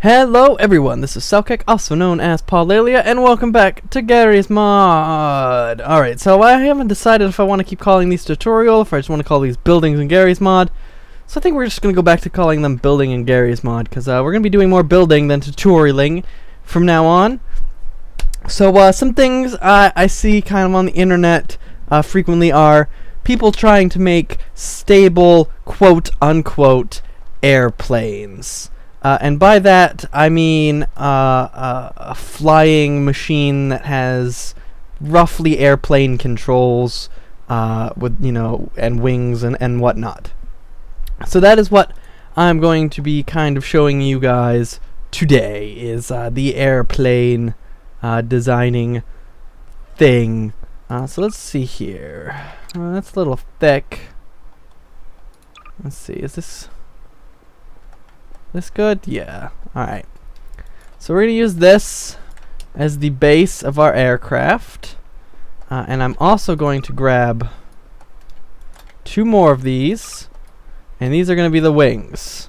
Hello everyone, this is Selkek, also known as Paulaelia, and welcome back to GarrysMod. Alright, so I haven't decided if I want to keep calling these tutorial, if I just want to call these buildings in GarrysMod. So I think we're just going to go back to calling them building in GarrysMod, because we're going to be doing more building than tutorialing from now on. So some things I see kind of on the internet frequently are people trying to make stable, quote-unquote, airplanes. And by that, I mean a flying machine that has roughly airplane controls with, and wings and whatnot. So that is what I'm going to be kind of showing you guys today, is the airplane designing thing. So let's see here. That's a little thick. Let's see, is this good? Yeah. Alright. So we're going to use this as the base of our aircraft. And I'm also going to grab 2 more of these. And these are going to be the wings.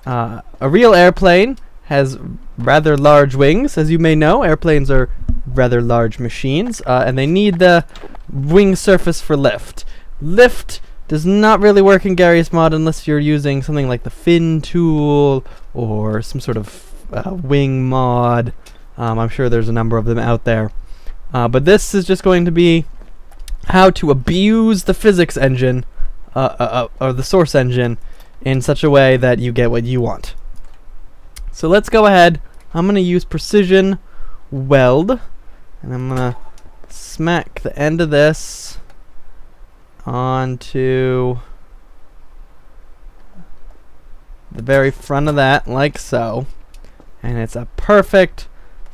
A real airplane has rather large wings. As you may know, airplanes are rather large machines. And they need the wing surface for lift. Lift does not really work in GarrysMod unless you're using something like the fin tool or some sort of wing mod. I'm sure there's a number of them out there. But this is just going to be how to abuse the physics engine or the source engine in such a way that you get what you want. So let's go ahead. I'm going to use precision weld, and I'm going to smack the end of this onto the very front of that, like so, and it's a perfect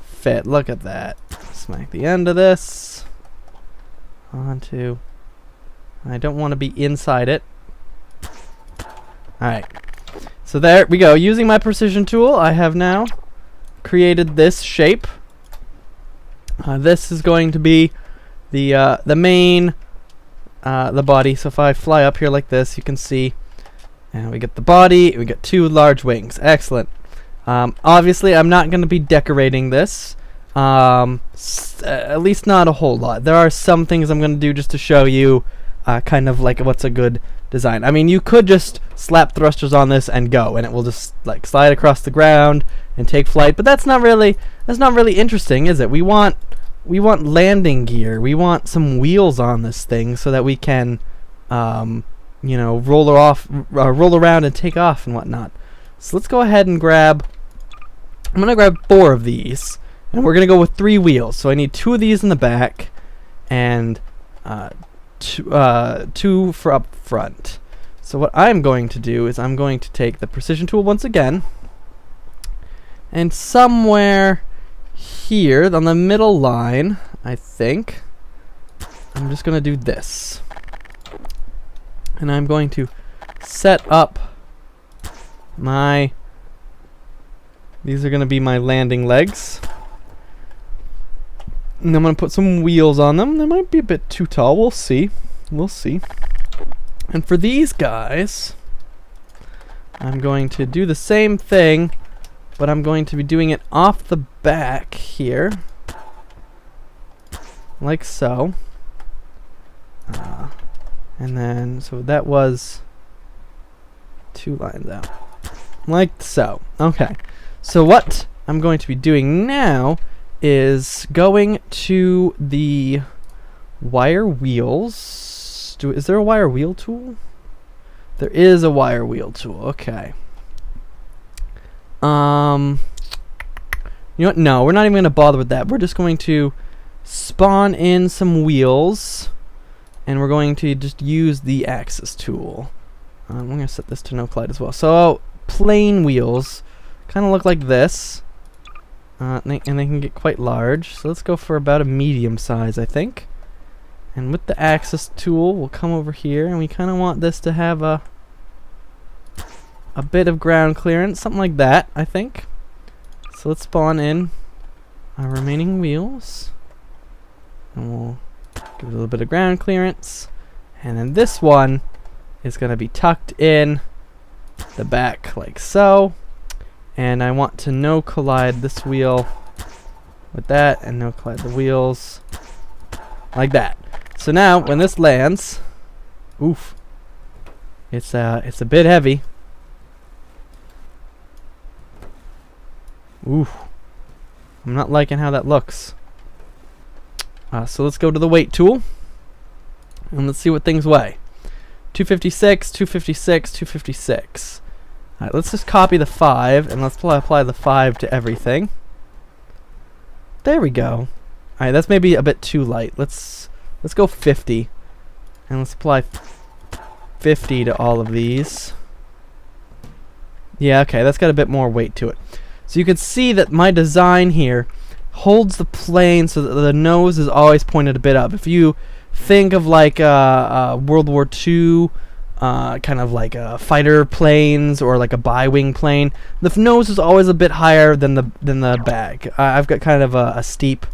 fit. Look at that. Smack the end of this onto, I don't want to be inside it. Alright, so there we go. Using my precision tool, I have now created this shape. This is going to be the main the body. So if I fly up here like this, you can see, and we get the body, we get 2 large wings. Excellent. Obviously, I'm not going to be decorating this, at least not a whole lot. There are some things I'm going to do just to show you kind of like what's a good design. I mean, you could just slap thrusters on this and go, and it will just like slide across the ground and take flight, but that's not really interesting, is it? We want landing gear. We want some wheels on this thing so that we can, roll around and take off and whatnot. So let's go ahead and grab. I'm gonna grab 4 of these, and we're gonna go with 3 wheels. So I need 2 of these in the back, and 2 for up front. So what I'm going to do is I'm going to take the precision tool once again, and somewhere here on the middle line, I think, I'm just going to do this. And I'm going to set up these are going to be my landing legs. And I'm going to put some wheels on them. They might be a bit too tall. We'll see. We'll see. And for these guys, I'm going to do the same thing, but I'm going to be doing it off the back here, like so. And then, so that was 2 lines out, like so. Okay, so what I'm going to be doing now is going to the wire wheels. Is there a wire wheel tool? There is a wire wheel tool. Okay. You know what? No, we're not even going to bother with that. We're just going to spawn in some wheels, and we're going to just use the axis tool. I'm going to set this to no collide as well. So plain wheels kind of look like this, and they can get quite large. So let's go for about a medium size, I think. And with the axis tool, we'll come over here, and we kind of want this to have a bit of ground clearance, something like that, I think. So let's spawn in our remaining wheels, and we'll give it a little bit of ground clearance, and then this one is going to be tucked in the back like so, and I want to no collide this wheel with that, and no collide the wheels like that. So now when this lands, oof, it's a bit heavy. Oof, I'm not liking how that looks. So let's go to the weight tool, and let's see what things weigh. 256, 256, 256. Alright, let's just copy the 5, and let's apply the 5 to everything. There we go. Alright, that's maybe a bit too light. Let's go 50. And let's apply 50 to all of these. Yeah, okay, that's got a bit more weight to it. So you can see that my design here holds the plane so that the nose is always pointed a bit up. If you think of like World War II, kind of like fighter planes or like a bi-wing plane, the nose is always a bit higher than the bag. I've got kind of a steep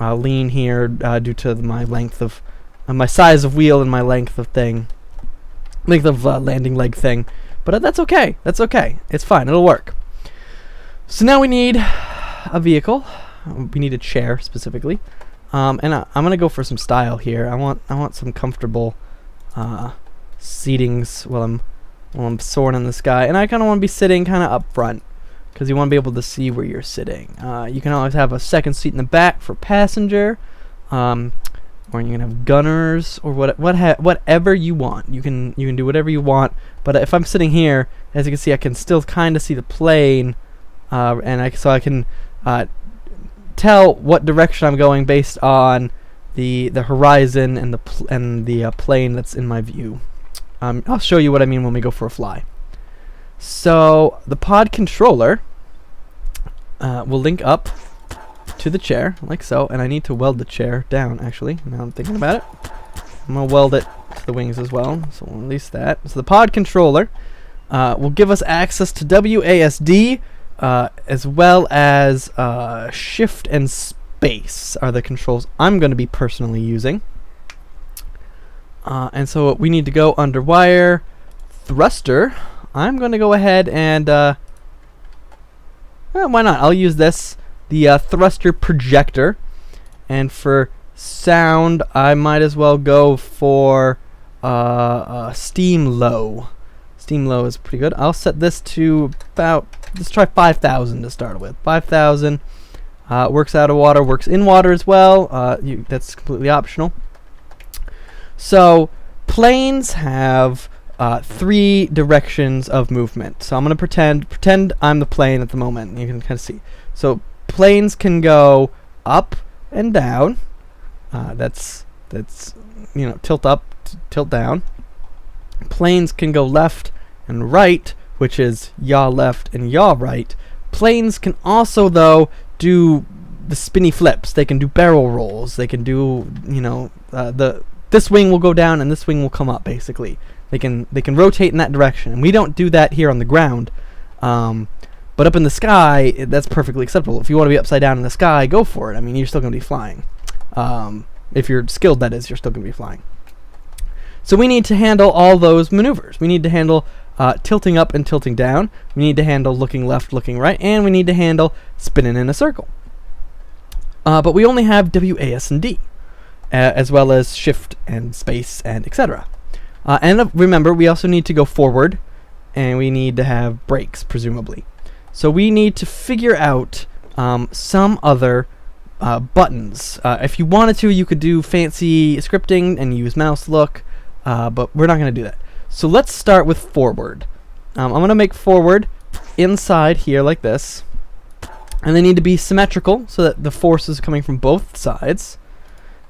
lean here due to my length of my size of wheel and my length of landing leg thing. But that's okay. That's okay. It's fine. It'll work. So now we need a vehicle. We need a chair specifically, and I'm gonna go for some style here. I want some comfortable seatings while I'm soaring in the sky, and I kind of want to be sitting kind of up front because you want to be able to see where you're sitting. You can always have a second seat in the back for passenger, or you can have gunners or whatever you want. You can do whatever you want. But if I'm sitting here, as you can see, I can still kind of see the plane, and I can tell what direction I'm going based on the horizon and the plane that's in my view. I'll show you what I mean when we go for a fly. So the pod controller will link up to the chair like so, and I need to weld the chair down actually. Now I'm thinking about it, I'm gonna weld it to the wings as well, so we'll release that. So the pod controller will give us access to WASD, as well as shift and space are the controls I'm going to be personally using. And so we need to go under wire thruster. I'm going to go ahead and why not? I'll use this, the thruster projector. And for sound, I might as well go for steam low. Steam low is pretty good. I'll set this to about, let's try 5,000 to start with. 5,000 works out of water, works in water as well. That's completely optional. So planes have 3 directions of movement. So I'm gonna pretend I'm the plane at the moment. You can kind of see. So planes can go up and down. That's tilt up, tilt down. Planes can go left and right, which is yaw left and yaw right. Planes can also, though, do the spinny flips. They can do barrel rolls. They can do, this wing will go down and this wing will come up. Basically, they can rotate in that direction, and we don't do that here on the ground. But up in the sky, that's perfectly acceptable. If you want to be upside down in the sky, go for it. I mean, you're still going to be flying. If you're skilled, that is, you're still going to be flying. So we need to handle all those maneuvers. We need to handle tilting up and tilting down. We need to handle looking left, looking right, and we need to handle spinning in a circle. But we only have WASD, as well as shift and space and etc. And remember, we also need to go forward, and we need to have brakes, presumably. So we need to figure out some other buttons. If you wanted to, you could do fancy scripting and use mouse look. But we're not going to do that. So let's start with forward. I'm going to make forward inside here like this. And they need to be symmetrical so that the force is coming from both sides.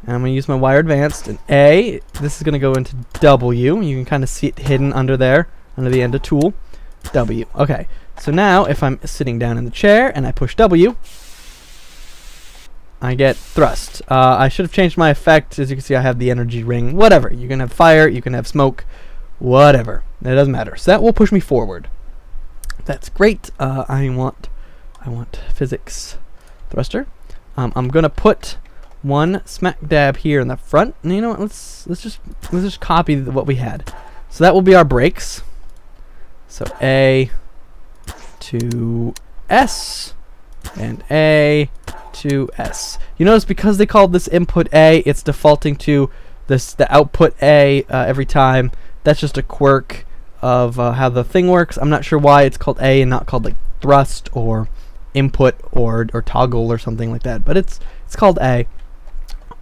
And I'm going to use my wire advanced. And A, this is going to go into W. You can kind of see it hidden under there, under the end of tool. W. Okay. So now if I'm sitting down in the chair and I push W, I get thrust. I should have changed my effect. As you can see, I have the energy ring. Whatever. You can have fire. You can have smoke. Whatever. It doesn't matter. So that will push me forward. That's great. I want physics thruster. I'm gonna put one smack dab here in the front. And you know what? Let's just copy what we had. So that will be our brakes. So A, to S, and A to S. You notice because they called this input A, it's defaulting to the output A every time. That's just a quirk of how the thing works. I'm not sure why it's called A and not called like thrust or input or toggle or something like that, but it's called A.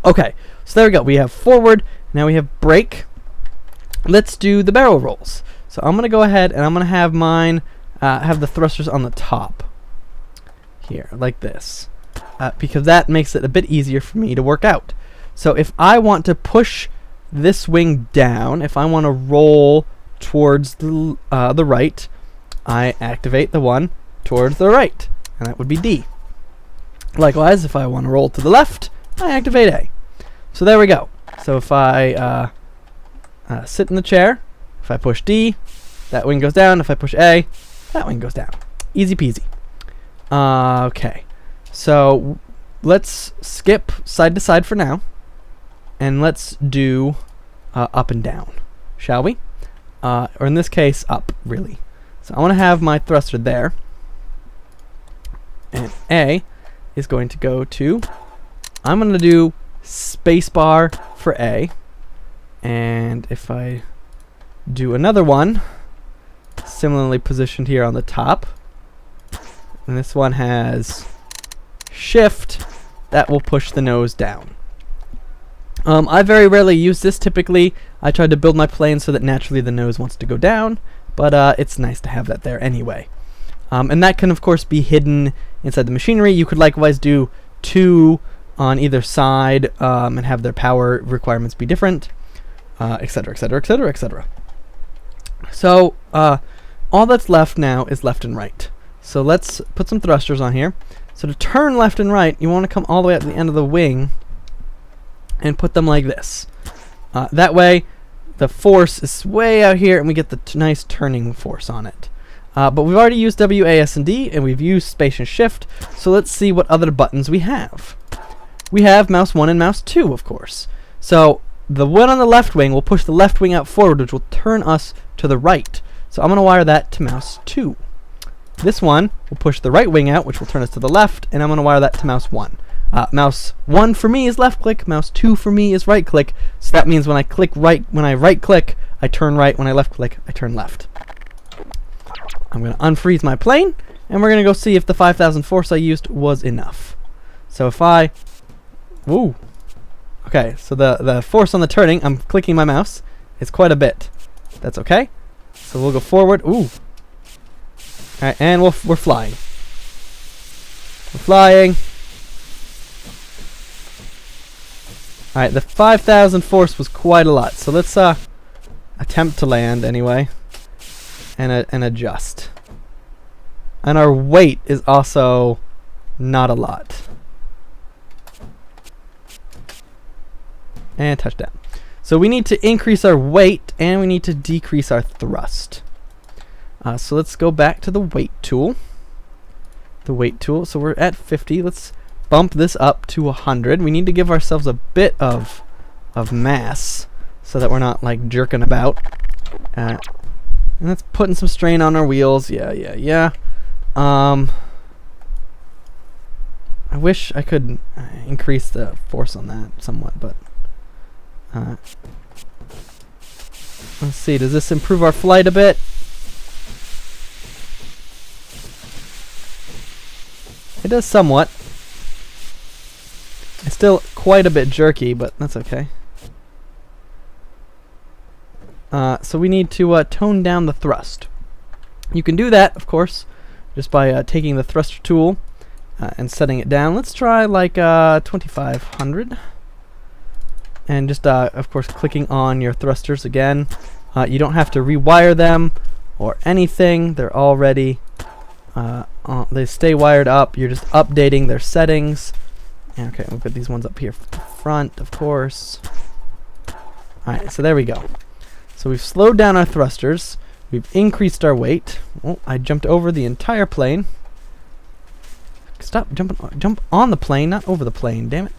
Okay, so there we go. We have forward. Now we have brake. Let's do the barrel rolls. So I'm gonna go ahead and I'm gonna have mine have the thrusters on the top here, like this, because that makes it a bit easier for me to work out. So if I want to push this wing down, if I want to roll towards the right, I activate the one towards the right, and that would be D. Likewise, if I want to roll to the left, I activate A. So there we go. So if I sit in the chair, if I push D, that wing goes down. If I push A, that wing goes down. Easy peasy. Okay, so let's skip side to side for now, and let's do up and down, shall we? Or in this case, up, really. So I want to have my thruster there, and A is going to go to, I'm going to do spacebar for A, and if I do another one, similarly positioned here on the top, and this one has shift, that will push the nose down. I very rarely use this. Typically, I try to build my plane so that naturally the nose wants to go down, but it's nice to have that there anyway. And that can, of course, be hidden inside the machinery. You could likewise do 2 on either side and have their power requirements be different, etc., etc., etc., etc. So all that's left now is left and right. So let's put some thrusters on here. So to turn left and right, you want to come all the way at the end of the wing and put them like this. That way, the force is way out here, and we get the nice turning force on it. But we've already used W, A, S, and D, and we've used space and shift. So let's see what other buttons we have. We have mouse 1 and mouse 2, of course. So the one on the left wing will push the left wing out forward, which will turn us to the right. So I'm going to wire that to mouse 2. This one will push the right wing out, which will turn us to the left, and I'm going to wire that to mouse 1. Mouse 1 for me is left click, mouse 2 for me is right click, so that means when I click right, when I right click, I turn right, when I left click, I turn left. I'm going to unfreeze my plane, and we're going to go see if the 5,000 force I used was enough. So if I, woo, okay, so the force on the turning, I'm clicking my mouse, is quite a bit. That's okay. So we'll go forward, ooh. Alright, and we're flying. We're flying. Alright, the 5,000 force was quite a lot, so let's attempt to land anyway, and adjust. And our weight is also not a lot. And touchdown. So we need to increase our weight, and we need to decrease our thrust. So let's go back to the weight tool. The weight tool, so we're at 50, let's bump this up to 100. We need to give ourselves a bit of mass so that we're not like jerking about. And that's putting some strain on our wheels. Yeah. I wish I could increase the force on that somewhat, but let's see, does this improve our flight a bit? It does somewhat. It's still quite a bit jerky, but that's okay. So we need to tone down the thrust. You can do that, of course, just by taking the thruster tool and setting it down. Let's try like 2,500. And just, of course, clicking on your thrusters again. You don't have to rewire them or anything. They're already, they stay wired up. You're just updating their settings. Okay, we'll put these ones up here front, of course. Alright, so there we go. So we've slowed down our thrusters. We've increased our weight. Oh, I jumped over the entire plane. Stop jumping. Jump on the plane, not over the plane. Damn it.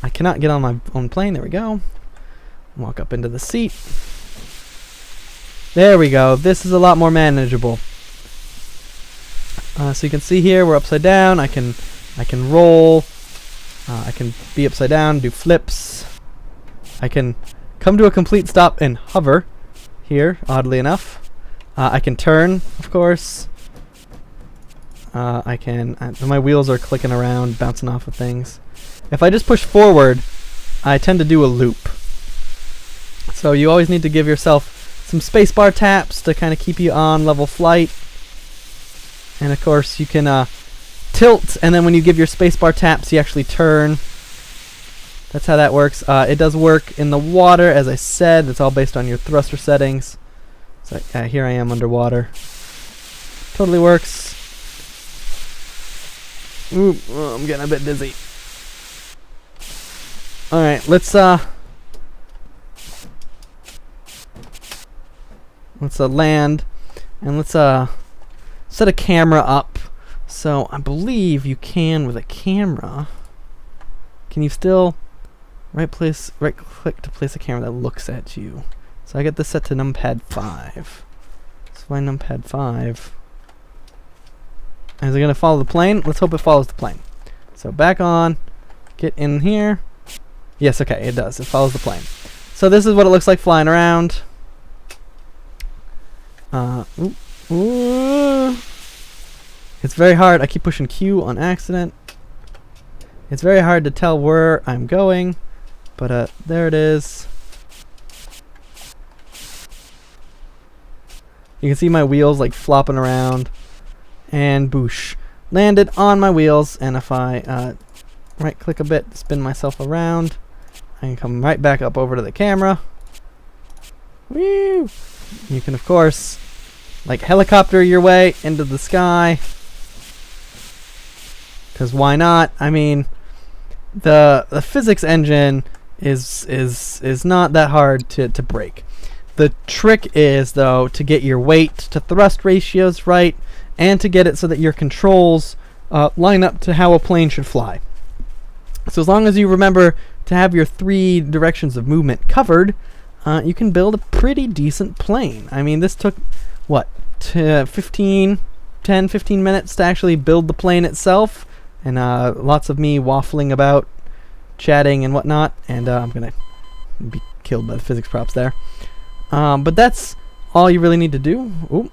I cannot get on my own plane. There we go. Walk up into the seat. There we go. This is a lot more manageable. So you can see here we're upside down. I can roll. I can be upside down, do flips. I can come to a complete stop and hover here, oddly enough. I can turn, of course. I can. My wheels are clicking around, bouncing off of things. If I just push forward, I tend to do a loop. So you always need to give yourself some spacebar taps to kind of keep you on level flight. And of course you can tilt, and then when you give your spacebar taps, you actually turn. That's how that works. It does work in the water, as I said. It's all based on your thruster settings. So here I am underwater. Totally works. Ooh, oh, I'm getting a bit dizzy. All right, let's land, and let's set a camera up. So I believe you can with a camera. Can you still right click to place a camera that looks at you? So I get this set to numpad 5. So my numpad 5. Is it gonna follow the plane? Let's hope it follows the plane. So back on, get in here. Yes, okay, it does. It follows the plane. So this is what it looks like flying around. It's very hard. I keep pushing Q on accident. It's very hard to tell where I'm going, but there it is. You can see my wheels like flopping around, and boosh, landed on my wheels. And if I right click a bit, spin myself around, I can come right back up over to the camera. Woo! You can of course like helicopter your way into the sky, because why not? I mean, the physics engine is not that hard to break. The trick is, though, to get your weight to thrust ratios right, and to get it so that your controls line up to how a plane should fly. So as long as you remember to have your 3 directions of movement covered, you can build a pretty decent plane. I mean, this took, what, 10-15 minutes to actually build the plane itself, and lots of me waffling about, chatting and whatnot, and I'm gonna be killed by the physics props there. But that's all you really need to do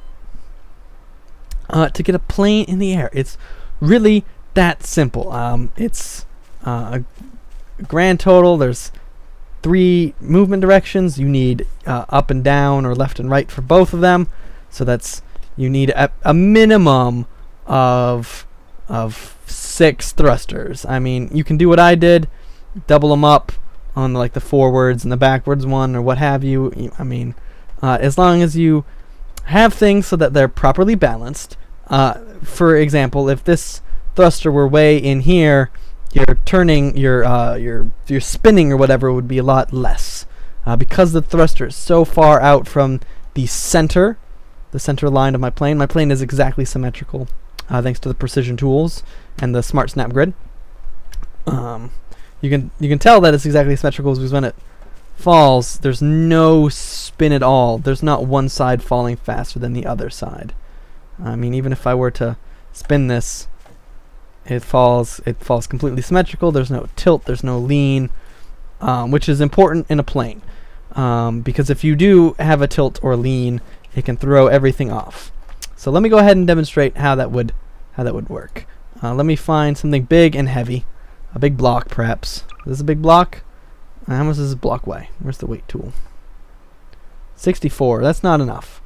to get a plane in the air. It's really that simple. It's a grand total. There's 3 movement directions. You need up and down or left and right for both of them. So that's, you need a minimum of 6 thrusters. I mean, you can do what I did, double them up on like the forwards and the backwards one or what have you. I mean, as long as you have things so that they're properly balanced. For example, if this thruster were way in here, your turning, your spinning or whatever would be a lot less, because the thruster is so far out from the center line of my plane. My plane is exactly symmetrical, thanks to the precision tools and the smart snap grid. You can tell that it's exactly symmetrical because when it falls, there's no spin at all. There's not one side falling faster than the other side. I mean, even if I were to spin this, it falls completely symmetrical. There's no tilt, there's no lean, which is important in a plane, because if you do have a tilt or lean, it can throw everything off. So let me go ahead and demonstrate how that would work. Let me find something big and heavy, a big block perhaps. This is a big block. How much does this block weigh? Where's the weight tool? 64. That's not enough.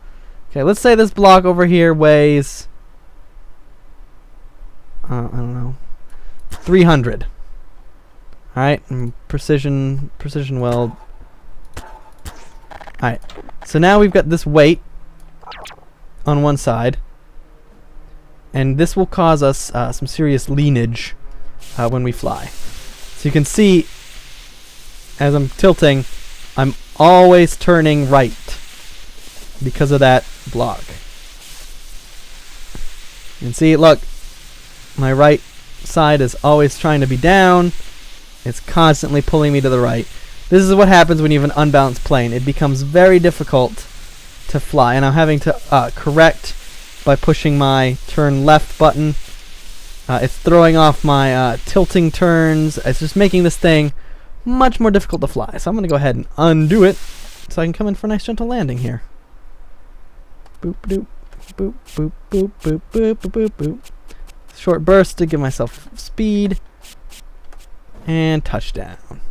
Okay, let's say this block over here weighs, I don't know, 300. Alright, precision weld. Alright, so now we've got this weight on one side, and this will cause us some serious leanage when we fly. So you can see, as I'm tilting, I'm always turning right because of that block. You can see, look, my right side is always trying to be down. It's constantly pulling me to the right. This is what happens when you have an unbalanced plane. It becomes very difficult to fly, and I'm having to correct by pushing my turn left button. It's throwing off my tilting turns. It's just making this thing much more difficult to fly. So I'm going to go ahead and undo it so I can come in for a nice gentle landing here. Boop, doop, boop, boop, boop, boop, boop, boop, boop, boop. Short burst to give myself speed. And touchdown.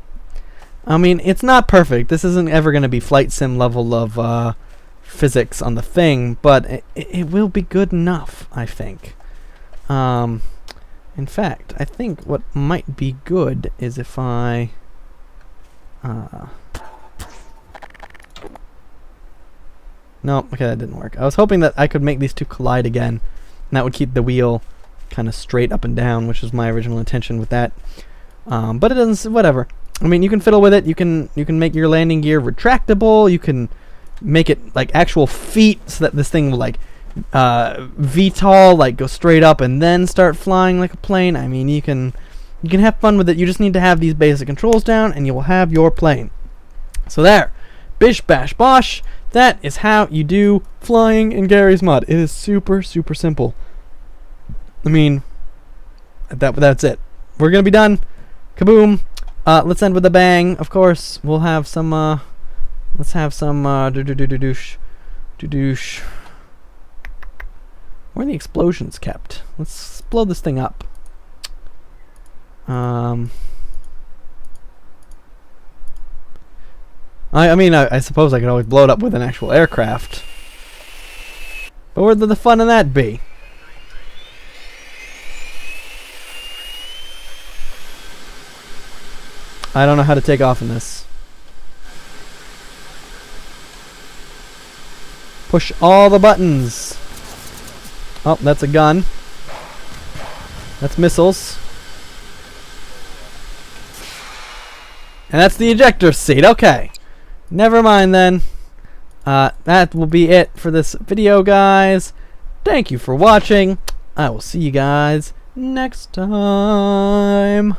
I mean, it's not perfect. This isn't ever going to be flight sim level of physics on the thing, but it will be good enough, I think. In fact, I think what might be good is if I... No, okay, that didn't work. I was hoping that I could make these two collide again, and that would keep the wheel kind of straight up and down, which was my original intention with that. But it doesn't, whatever. I mean, you can fiddle with it. You can make your landing gear retractable. You can make it like actual feet so that this thing will like VTOL, like go straight up and then start flying like a plane. I mean, you can have fun with it. You just need to have these basic controls down and you will have your plane. So there, bish bash bosh. That is how you do flying in GarrysMod. It is super, super simple. I mean, that's it. We're gonna be done. Kaboom. Let's end with a bang. Of course, we'll have some. Let's have some. Doosh. Where are the explosions kept? Let's blow this thing up. I mean, I suppose I could always blow it up with an actual aircraft. But where would the fun in that be? I don't know how to take off in this. Push all the buttons. Oh, that's a gun. That's missiles. And that's the ejector seat. Okay. Never mind then. That will be it for this video, guys. Thank you for watching. I will see you guys next time.